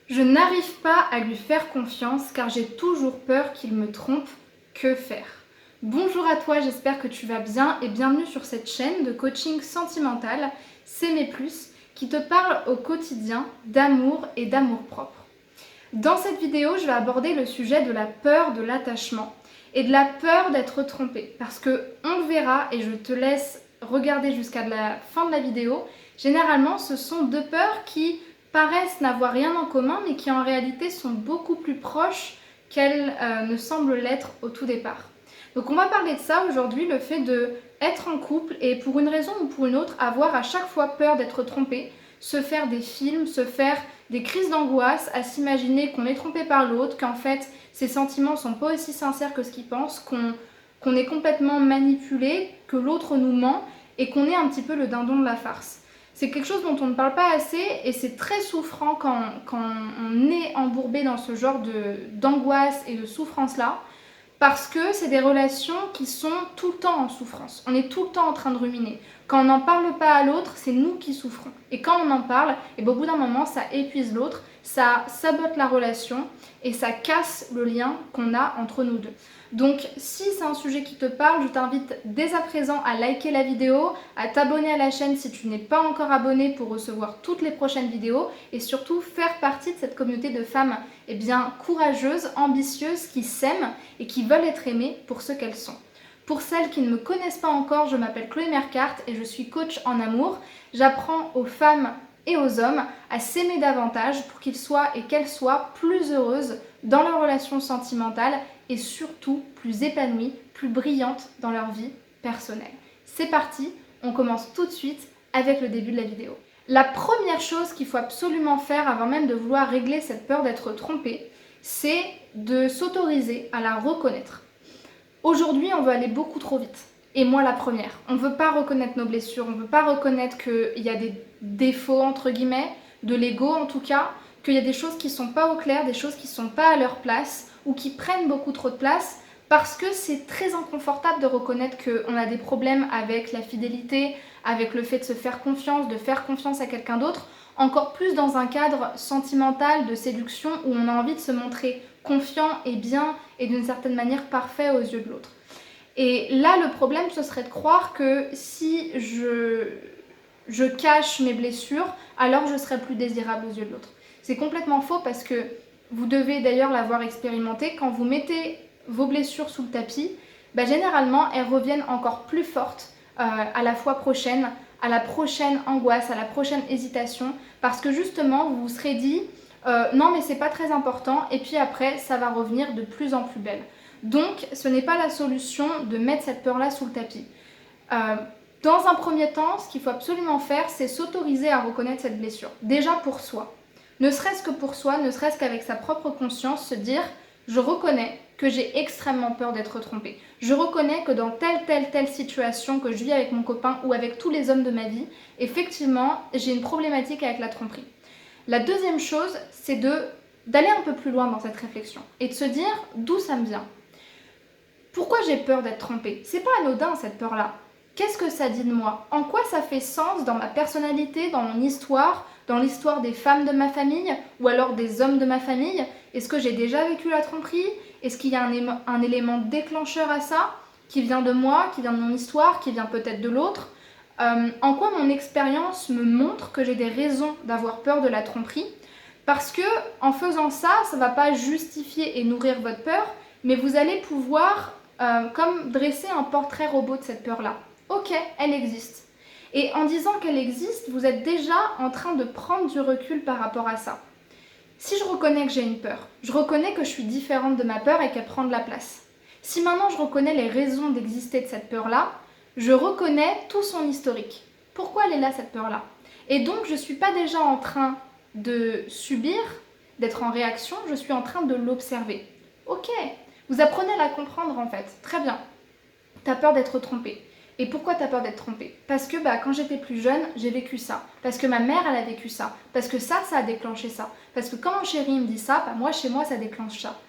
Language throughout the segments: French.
Je n'arrive pas à lui faire confiance car j'ai toujours peur qu'il me trompe. Que faire? Bonjour à toi, j'espère que tu vas bien et bienvenue sur cette chaîne de coaching sentimental S'aimer plus qui te parle au quotidien d'amour et d'amour-propre. Dans cette vidéo, je vais aborder le sujet de la peur de l'attachement et de la peur d'être trompé parce que on le verra et je te laisse regarder jusqu'à la fin de la vidéo. Généralement, ce sont deux peurs qui paraissent n'avoir rien en commun mais qui en réalité sont beaucoup plus proches qu'elles ne semblent l'être au tout départ. Donc on va parler de ça aujourd'hui, le fait d'être en couple et pour une raison ou pour une autre avoir à chaque fois peur d'être trompé, se faire des films, se faire des crises d'angoisse, à s'imaginer qu'on est trompé par l'autre, qu'en fait ses sentiments sont pas aussi sincères que ce qu'il pense, qu'on est complètement manipulé, que l'autre nous ment et qu'on est un petit peu le dindon de la farce. C'est quelque chose dont on ne parle pas assez et c'est très souffrant quand on est embourbé dans ce genre d'angoisse et de souffrance-là. Parce que c'est des relations qui sont tout le temps en souffrance. On est tout le temps en train de ruminer. Quand on n'en parle pas à l'autre, c'est nous qui souffrons. Et quand on en parle, et au bout d'un moment, ça épuise l'autre, ça sabote la relation et ça casse le lien qu'on a entre nous deux. Donc si c'est un sujet qui te parle, je t'invite dès à présent à liker la vidéo, à t'abonner à la chaîne si tu n'es pas encore abonné pour recevoir toutes les prochaines vidéos et surtout faire partie de cette communauté de femmes courageuses, ambitieuses, qui s'aiment et qui veulent être aimées pour ce qu'elles sont. Pour celles qui ne me connaissent pas encore, je m'appelle Chloé Mercart et je suis coach en amour. J'apprends aux femmes et aux hommes à s'aimer davantage pour qu'ils soient et qu'elles soient plus heureuses dans leur relation sentimentale et surtout plus épanouies, plus brillantes dans leur vie personnelle. C'est parti, on commence tout de suite avec le début de la vidéo. La première chose qu'il faut absolument faire avant même de vouloir régler cette peur d'être trompé, c'est de s'autoriser à la reconnaître. Aujourd'hui, on veut aller beaucoup trop vite. Et moi, la première. On ne veut pas reconnaître nos blessures, on ne veut pas reconnaître qu'il y a des défauts, entre guillemets, de l'ego en tout cas, qu'il y a des choses qui ne sont pas au clair, des choses qui ne sont pas à leur place ou qui prennent beaucoup trop de place parce que c'est très inconfortable de reconnaître qu'on a des problèmes avec la fidélité, avec le fait de se faire confiance, de faire confiance à quelqu'un d'autre, encore plus dans un cadre sentimental de séduction où on a envie de se montrer confiant et bien et d'une certaine manière parfait aux yeux de l'autre. Et là, le problème, ce serait de croire que si je cache mes blessures, alors je serai plus désirable aux yeux de l'autre. C'est complètement faux parce que vous devez d'ailleurs l'avoir expérimenté. Quand vous mettez vos blessures sous le tapis, généralement, elles reviennent encore plus fortes à la fois prochaine, à la prochaine angoisse, à la prochaine hésitation, parce que justement, vous vous serez dit non mais c'est pas très important, et puis après, ça va revenir de plus en plus belle. Donc, ce n'est pas la solution de mettre cette peur-là sous le tapis. Dans un premier temps, ce qu'il faut absolument faire, c'est s'autoriser à reconnaître cette blessure. Déjà pour soi. Ne serait-ce que pour soi, ne serait-ce qu'avec sa propre conscience, se dire « je reconnais que j'ai extrêmement peur d'être trompée. Je reconnais que dans telle situation que je vis avec mon copain ou avec tous les hommes de ma vie, effectivement, j'ai une problématique avec la tromperie. » La deuxième chose, c'est d'aller un peu plus loin dans cette réflexion et de se dire d'où ça me vient. Pourquoi j'ai peur d'être trompée? C'est pas anodin cette peur-là. Qu'est-ce que ça dit de moi? En quoi ça fait sens dans ma personnalité, dans mon histoire, dans l'histoire des femmes de ma famille ou alors des hommes de ma famille? Est-ce que j'ai déjà vécu la tromperie? Est-ce qu'il y a un élément déclencheur à ça qui vient de moi, qui vient de mon histoire, qui vient peut-être de l'autre? En quoi mon expérience me montre que j'ai des raisons d'avoir peur de la tromperie? Parce que en faisant ça, ça ne va pas justifier et nourrir votre peur, mais vous allez pouvoir comme dresser un portrait robot de cette peur-là. Ok, elle existe. Et en disant qu'elle existe, vous êtes déjà en train de prendre du recul par rapport à ça. Si je reconnais que j'ai une peur, je reconnais que je suis différente de ma peur et qu'elle prend de la place. Si maintenant je reconnais les raisons d'exister de cette peur-là, je reconnais tout son historique. Pourquoi elle est là cette peur-là? Et donc je ne suis pas déjà en train de subir, d'être en réaction, je suis en train de l'observer. Ok, vous apprenez à la comprendre en fait, très bien. Tu as peur d'être trompée. Et pourquoi tu as peur d'être trompée? Parce que quand j'étais plus jeune, j'ai vécu ça. Parce que ma mère, elle a vécu ça. Parce que ça a déclenché ça. Parce que quand mon chéri me dit ça, moi, chez moi, ça déclenche ça.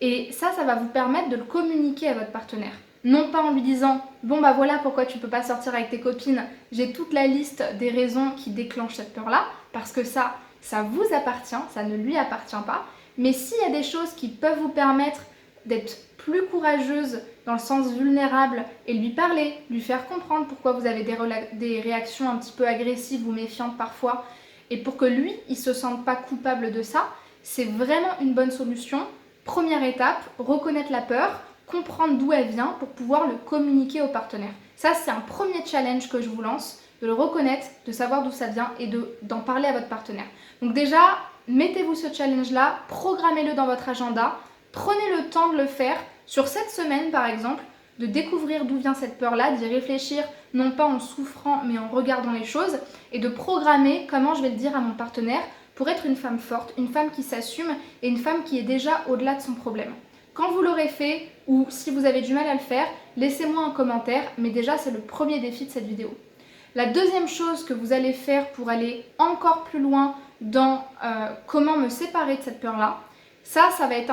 Et ça va vous permettre de le communiquer à votre partenaire. Non pas en lui disant « Bon, voilà pourquoi tu peux pas sortir avec tes copines. J'ai toute la liste des raisons qui déclenchent cette peur-là. » Parce que ça, ça vous appartient, ça ne lui appartient pas. Mais s'il y a des choses qui peuvent vous permettre d'être plus courageuse dans le sens vulnérable et lui parler, lui faire comprendre pourquoi vous avez des réactions un petit peu agressives ou méfiantes parfois, et pour que lui, il ne se sente pas coupable de ça, c'est vraiment une bonne solution. Première étape, reconnaître la peur, comprendre d'où elle vient pour pouvoir le communiquer au partenaire. Ça, c'est un premier challenge que je vous lance, de le reconnaître, de savoir d'où ça vient et d'en parler à votre partenaire. Donc déjà, mettez-vous ce challenge-là, programmez-le dans votre agenda, prenez le temps de le faire. Sur cette semaine, par exemple, de découvrir d'où vient cette peur-là, d'y réfléchir, non pas en souffrant, mais en regardant les choses, et de programmer comment je vais le dire à mon partenaire pour être une femme forte, une femme qui s'assume et une femme qui est déjà au-delà de son problème. Quand vous l'aurez fait, ou si vous avez du mal à le faire, laissez-moi un commentaire, mais déjà c'est le premier défi de cette vidéo. La deuxième chose que vous allez faire pour aller encore plus loin dans comment me séparer de cette peur-là, ça va être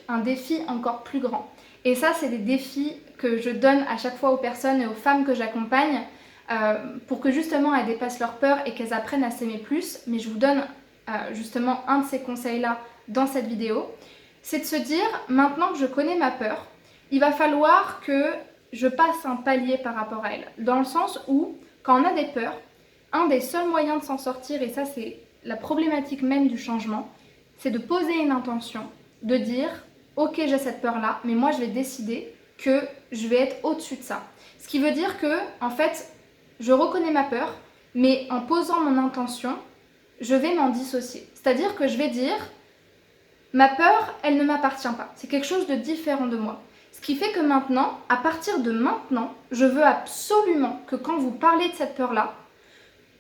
un défi encore plus grand. Et ça, c'est des défis que je donne à chaque fois aux personnes et aux femmes que j'accompagne pour que justement elles dépassent leur peur et qu'elles apprennent à s'aimer plus. Mais je vous donne justement un de ces conseils-là dans cette vidéo. C'est de se dire, maintenant que je connais ma peur, il va falloir que je passe un palier par rapport à elle. Dans le sens où, quand on a des peurs, un des seuls moyens de s'en sortir, et ça c'est la problématique même du changement, c'est de poser une intention, de dire « Ok, j'ai cette peur-là, mais moi je vais décider que je vais être au-dessus de ça. » Ce qui veut dire que, en fait, je reconnais ma peur, mais en posant mon intention, je vais m'en dissocier. C'est-à-dire que je vais dire « Ma peur, elle ne m'appartient pas. C'est quelque chose de différent de moi. » Ce qui fait que maintenant, à partir de maintenant, je veux absolument que quand vous parlez de cette peur-là,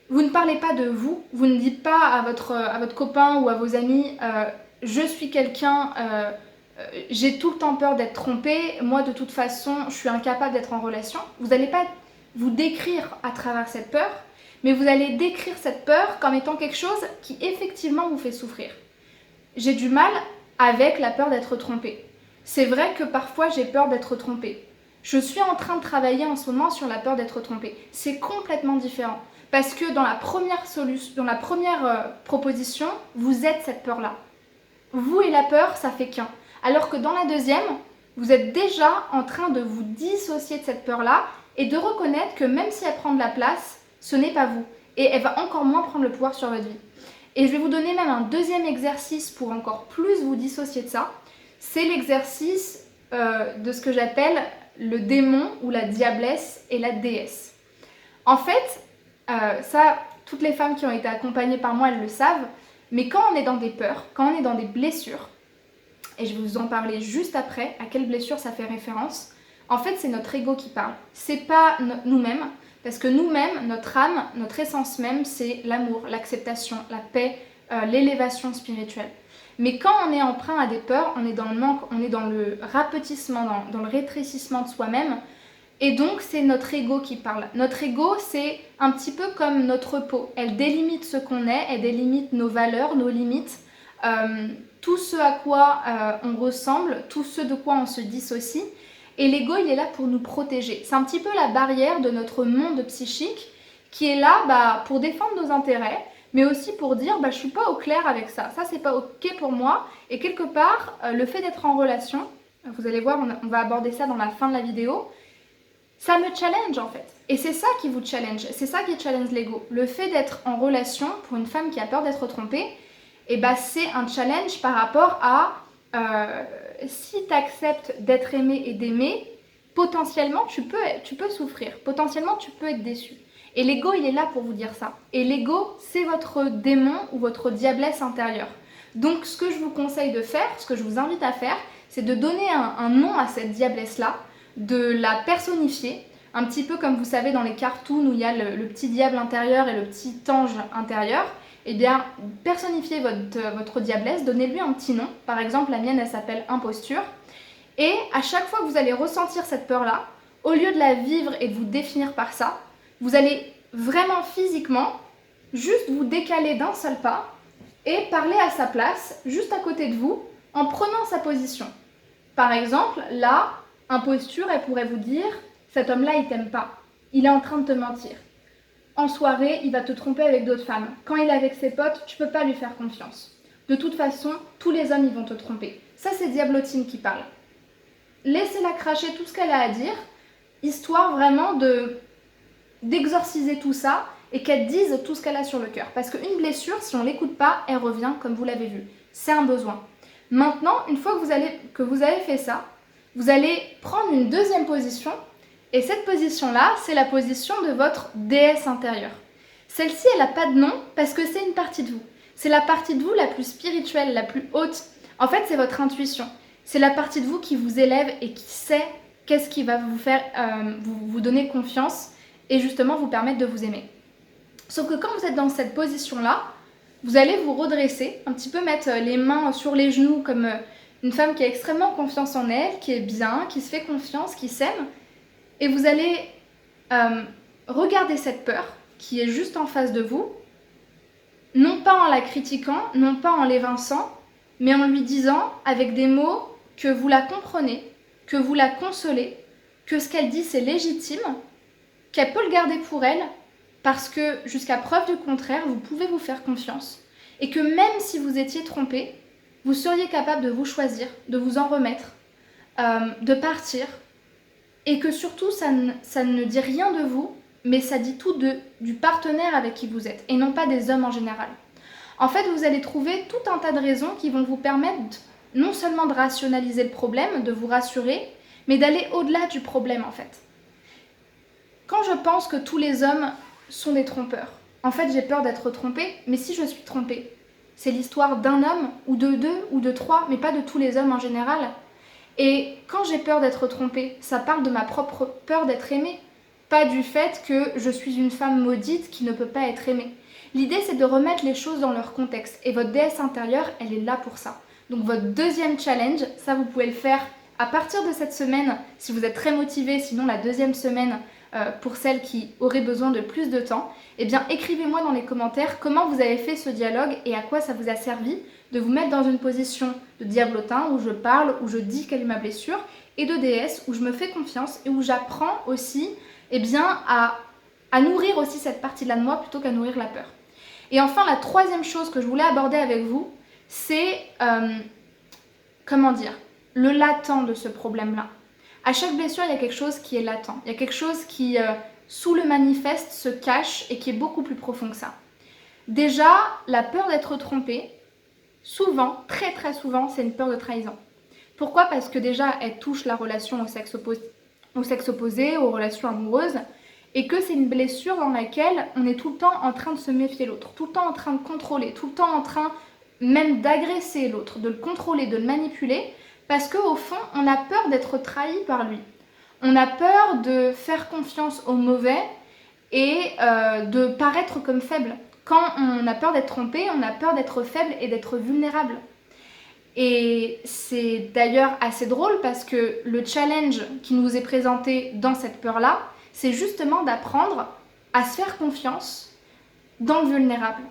vous ne parlez pas de vous, vous ne dites pas à votre copain ou à vos amis je suis quelqu'un, j'ai tout le temps peur d'être trompée, moi de toute façon je suis incapable d'être en relation. Vous n'allez pas vous décrire à travers cette peur, mais vous allez décrire cette peur comme étant quelque chose qui effectivement vous fait souffrir. J'ai du mal avec la peur d'être trompée. C'est vrai que parfois j'ai peur d'être trompée. Je suis en train de travailler en ce moment sur la peur d'être trompée. C'est complètement différent. Parce que dans la première proposition, vous êtes cette peur-là. Vous et la peur, ça fait qu'un. Alors que dans la deuxième, vous êtes déjà en train de vous dissocier de cette peur-là et de reconnaître que même si elle prend de la place, ce n'est pas vous. Et elle va encore moins prendre le pouvoir sur votre vie. Et je vais vous donner même un deuxième exercice pour encore plus vous dissocier de ça. C'est l'exercice de ce que j'appelle le démon ou la diablesse et la déesse. En fait, ça, toutes les femmes qui ont été accompagnées par moi, elles le savent, mais quand on est dans des peurs, quand on est dans des blessures, et je vais vous en parler juste après, à quelle blessure ça fait référence, en fait, c'est notre ego qui parle. C'est pas nous-mêmes, parce que nous-mêmes, notre âme, notre essence même, c'est l'amour, l'acceptation, la paix, l'élévation spirituelle. Mais quand on est emprunt à des peurs, on est dans le manque, on est dans le rapetissement, dans le rétrécissement de soi-même. Et donc, c'est notre ego qui parle. Notre ego, c'est un petit peu comme notre peau. Elle délimite ce qu'on est, elle délimite nos valeurs, nos limites, tout ce à quoi on ressemble, tout ce de quoi on se dissocie. Et l'ego, il est là pour nous protéger. C'est un petit peu la barrière de notre monde psychique qui est là pour défendre nos intérêts, mais aussi pour dire je suis pas au clair avec ça, c'est pas ok pour moi. Et quelque part, le fait d'être en relation, vous allez voir, on va aborder ça dans la fin de la vidéo, ça me challenge en fait. Et c'est ça qui vous challenge, c'est ça qui challenge l'ego. Le fait d'être en relation pour une femme qui a peur d'être trompée, c'est un challenge par rapport à si tu acceptes d'être aimé et d'aimer, potentiellement tu peux souffrir, potentiellement tu peux être déçu. Et l'ego, il est là pour vous dire ça. Et l'ego, c'est votre démon ou votre diablesse intérieure. Donc ce que je vous conseille de faire, ce que je vous invite à faire, c'est de donner un nom à cette diablesse-là, de la personnifier, un petit peu comme vous savez dans les cartoons où il y a le petit diable intérieur et le petit ange intérieur. Eh bien, personnifiez votre diablesse, donnez-lui un petit nom. Par exemple, la mienne, elle s'appelle imposture. Et à chaque fois que vous allez ressentir cette peur-là, au lieu de la vivre et de vous définir par ça, vous allez vraiment physiquement juste vous décaler d'un seul pas et parler à sa place, juste à côté de vous, en prenant sa position. Par exemple, là, imposture, elle pourrait vous dire « Cet homme-là, il t'aime pas. Il est en train de te mentir. » en soirée, il va te tromper avec d'autres femmes. Quand il est avec ses potes, tu peux pas lui faire confiance. De toute façon, tous les hommes, ils vont te tromper. Ça, c'est Diablotine qui parle. Laissez-la cracher tout ce qu'elle a à dire, histoire vraiment d'exorciser tout ça et qu'elle dise tout ce qu'elle a sur le cœur. Parce qu'une blessure, si on ne l'écoute pas, elle revient, comme vous l'avez vu. C'est un besoin. Maintenant, une fois que vous avez fait ça, vous allez prendre une deuxième position. Et cette position-là, c'est la position de votre déesse intérieure. Celle-ci, elle n'a pas de nom parce que c'est une partie de vous. C'est la partie de vous la plus spirituelle, la plus haute. En fait, c'est votre intuition. C'est la partie de vous qui vous élève et qui sait qu'est-ce qui va vous faire vous donner confiance et justement vous permettre de vous aimer. Sauf que quand vous êtes dans cette position-là, vous allez vous redresser, un petit peu mettre les mains sur les genoux comme une femme qui a extrêmement confiance en elle, qui est bien, qui se fait confiance, qui s'aime. Et vous allez regarder cette peur qui est juste en face de vous, non pas en la critiquant, non pas en l'évinçant, mais en lui disant avec des mots que vous la comprenez, que vous la consolez, que ce qu'elle dit c'est légitime, qu'elle peut le garder pour elle, parce que jusqu'à preuve du contraire, vous pouvez vous faire confiance, et que même si vous étiez trompé, vous seriez capable de vous choisir, de vous en remettre, de partir, et que surtout ça ne dit rien de vous, mais ça dit tout du partenaire avec qui vous êtes, et non pas des hommes en général. En fait, vous allez trouver tout un tas de raisons qui vont vous permettre non seulement de rationaliser le problème, de vous rassurer, mais d'aller au-delà du problème en fait. Quand je pense que tous les hommes sont des trompeurs, en fait j'ai peur d'être trompée, mais si je suis trompée, c'est l'histoire d'un homme, ou de deux, ou de trois, mais pas de tous les hommes en général. Et quand j'ai peur d'être trompée, ça parle de ma propre peur d'être aimée, pas du fait que je suis une femme maudite qui ne peut pas être aimée. L'idée, c'est de remettre les choses dans leur contexte. Et votre déesse intérieure, elle est là pour ça. Donc votre deuxième challenge, ça vous pouvez le faire à partir de cette semaine, si vous êtes très motivé, sinon la deuxième semaine, pour celles qui auraient besoin de plus de temps, eh bien écrivez-moi dans les commentaires comment vous avez fait ce dialogue et à quoi ça vous a servi de vous mettre dans une position de diablotin où je parle, où je dis quelle est ma blessure, et de déesse où je me fais confiance et où j'apprends aussi eh bien, à nourrir aussi cette partie-là de moi plutôt qu'à nourrir la peur. Et enfin, la troisième chose que je voulais aborder avec vous, c'est, comment dire, le latent de ce problème-là. À chaque blessure, il y a quelque chose qui est latent. Il y a quelque chose qui, sous le manifeste, se cache et qui est beaucoup plus profond que ça. Déjà, la peur d'être trompée, souvent, très très souvent, c'est une peur de trahison. Pourquoi ? Parce que déjà, elle touche la relation au sexe opposé, aux relations amoureuses, et que c'est une blessure dans laquelle on est tout le temps en train de se méfier l'autre, tout le temps en train de contrôler, tout le temps en train même d'agresser l'autre, de le contrôler, de le manipuler, parce qu'au fond, on a peur d'être trahi par lui. On a peur de faire confiance au mauvais et de paraître comme faible. Quand on a peur d'être trompé, on a peur d'être faible et d'être vulnérable. Et c'est d'ailleurs assez drôle parce que le challenge qui nous est présenté dans cette peur-là, c'est justement d'apprendre à se faire confiance dans le vulnérable,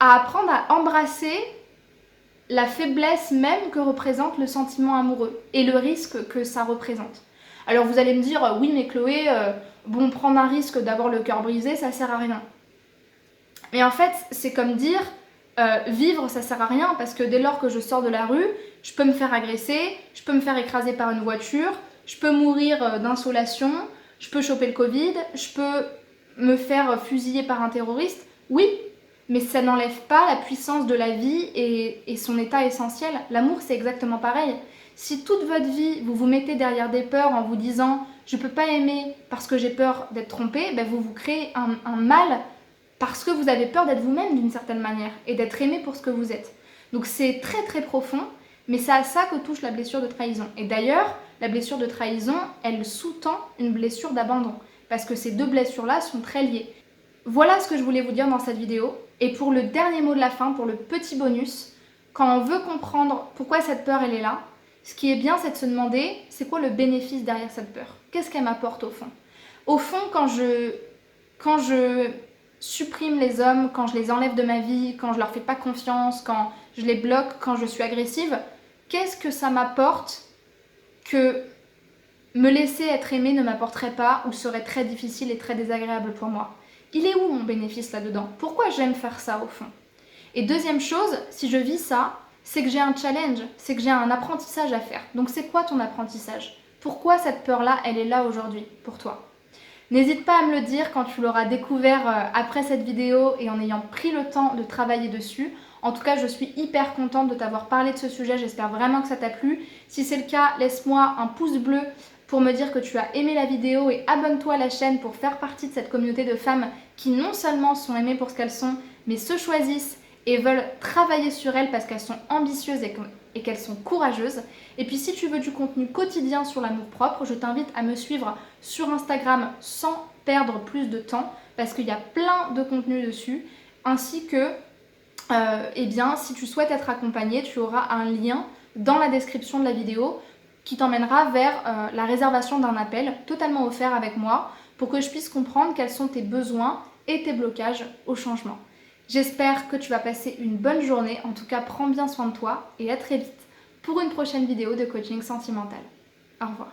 à apprendre à embrasser la faiblesse même que représente le sentiment amoureux et le risque que ça représente. Alors vous allez me dire, oui mais Chloé, bon, prendre un risque d'avoir le cœur brisé, ça sert à rien. Mais en fait, c'est comme dire, vivre, ça sert à rien parce que dès lors que je sors de la rue, je peux me faire agresser, je peux me faire écraser par une voiture, je peux mourir d'insolation, je peux choper le Covid, je peux me faire fusiller par un terroriste. Oui, mais ça n'enlève pas la puissance de la vie et son état essentiel. L'amour, c'est exactement pareil. Si toute votre vie, vous vous mettez derrière des peurs en vous disant « je ne peux pas aimer parce que j'ai peur d'être trompé », ben vous vous créez un mal parce que vous avez peur d'être vous-même d'une certaine manière et d'être aimé pour ce que vous êtes. Donc c'est très très profond, mais c'est à ça que touche la blessure de trahison. Et d'ailleurs, la blessure de trahison, elle sous-tend une blessure d'abandon, parce que ces deux blessures-là sont très liées. Voilà ce que je voulais vous dire dans cette vidéo. Et pour le dernier mot de la fin, pour le petit bonus, quand on veut comprendre pourquoi cette peur elle est là, ce qui est bien, c'est de se demander, c'est quoi le bénéfice derrière cette peur ? Qu'est-ce qu'elle m'apporte au fond ? Au fond, quand je supprime les hommes, quand je les enlève de ma vie, quand je leur fais pas confiance, quand je les bloque, quand je suis agressive, qu'est-ce que ça m'apporte que me laisser être aimée ne m'apporterait pas ou serait très difficile et très désagréable pour moi ? Il est où mon bénéfice là-dedans? Pourquoi j'aime faire ça au fond? Et deuxième chose, si je vis ça, c'est que j'ai un challenge, c'est que j'ai un apprentissage à faire. Donc c'est quoi ton apprentissage? Pourquoi cette peur-là, elle est là aujourd'hui pour toi? N'hésite pas à me le dire quand tu l'auras découvert après cette vidéo et en ayant pris le temps de travailler dessus. En tout cas, je suis hyper contente de t'avoir parlé de ce sujet, j'espère vraiment que ça t'a plu. Si c'est le cas, laisse-moi un pouce bleu pour me dire que tu as aimé la vidéo et abonne-toi à la chaîne pour faire partie de cette communauté de femmes qui non seulement sont aimées pour ce qu'elles sont, mais se choisissent et veulent travailler sur elles parce qu'elles sont ambitieuses et qu'elles sont courageuses. Et puis si tu veux du contenu quotidien sur l'amour-propre, je t'invite à me suivre sur Instagram sans perdre plus de temps parce qu'il y a plein de contenu dessus, ainsi que eh bien, si tu souhaites être accompagné, tu auras un lien dans la description de la vidéo qui t'emmènera vers la réservation d'un appel totalement offert avec moi pour que je puisse comprendre quels sont tes besoins et tes blocages au changement. J'espère que tu vas passer une bonne journée, en tout cas prends bien soin de toi et à très vite pour une prochaine vidéo de coaching sentimental. Au revoir.